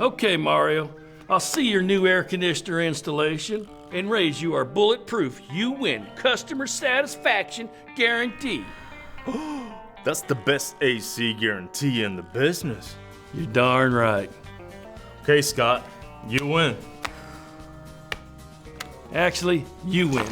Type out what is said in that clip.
Okay, Mario. I'll see your new air conditioner installation and raise you our bulletproof UWIN customer satisfaction guarantee. That's the best AC guarantee in the business. You're darn right. Okay, Scott, you win. Actually, you win.